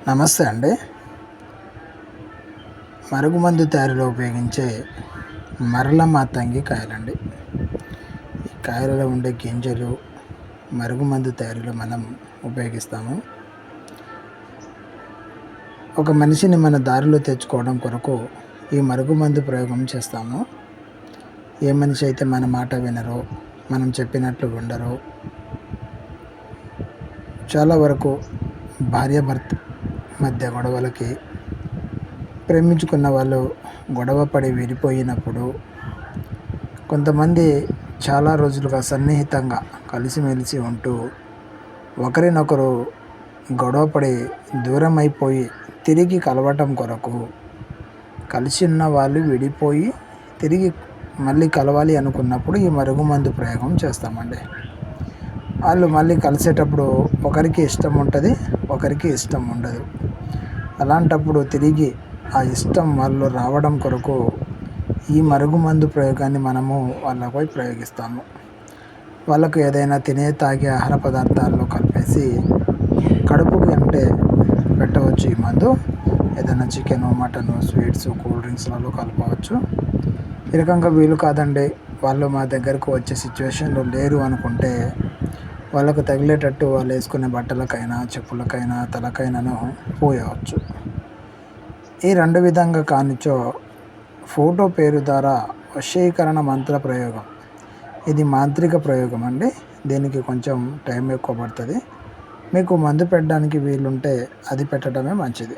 నమస్తే అండి. మరుగుమందు తయారీలో ఉపయోగించే మరల మాతంగి కాయలండి. ఈ కాయలలో ఉండే గింజలు మరుగుమందు తయారీలో మనం ఉపయోగిస్తాము. ఒక మనిషిని మన దారిలో తెచ్చుకోవడం కొరకు ఈ మరుగుమందు ప్రయోగం చేస్తాము. ఏ మనిషి అయితే మన మాట వినరో, మనం చెప్పినట్లు ఉండరో, చాలా వరకు భార్యాభర్త మధ్య గొడవలకి, ప్రేమించుకున్న వాళ్ళు గొడవ పడి విడిపోయినప్పుడు, కొంతమంది చాలా రోజులుగా సన్నిహితంగా కలిసిమెలిసి ఉంటూ ఒకరినొకరు గొడవపడి దూరం అయిపోయి తిరిగి కలవటం కొరకు, కలిసి ఉన్న వాళ్ళు విడిపోయి తిరిగి మళ్ళీ కలవాలి అనుకున్నప్పుడు ఈ మరుగుమందు ప్రయోగం చేస్తామండి. వాళ్ళు మళ్ళీ కలిసేటప్పుడు ఒకరికి ఇష్టం ఉంటుంది, ఒకరికి ఇష్టం ఉండదు. అలాంటప్పుడు తిరిగి ఆ ఇష్టం వాళ్ళు రావడం కొరకు ఈ మరుగుమందు ప్రయోగాన్ని మనము వాళ్ళపై ప్రయోగిస్తాము. వాళ్ళకు ఏదైనా తినే తాగే ఆహార పదార్థాల్లో కలిపేసి కడుపుకి అంటే పెట్టవచ్చు. ఈ మందు ఏదైనా చికెను, మటను, స్వీట్స్, కూల్ డ్రింక్స్లలో కలపవచ్చు. ఈ రకంగా వీలు కాదండి, వాళ్ళు మా దగ్గరకు వచ్చే సిచ్యువేషన్లో లేరు అనుకుంటే వాళ్ళకు తగిలేటట్టు వాళ్ళు వేసుకునే బట్టలకైనా, చెప్పులకైనా, తలకైనాను పోయవచ్చు. ఈ రెండు విధంగా కానిచో ఫోటో పేరు ద్వారా వశీకరణ మంత్ర ప్రయోగం. ఇది మాంత్రిక ప్రయోగం అండి. దీనికి కొంచెం టైం ఎక్కువ పడుతుంది. మీకు మందు పెట్టడానికి వీలుంటే అది పెట్టడమే మంచిది.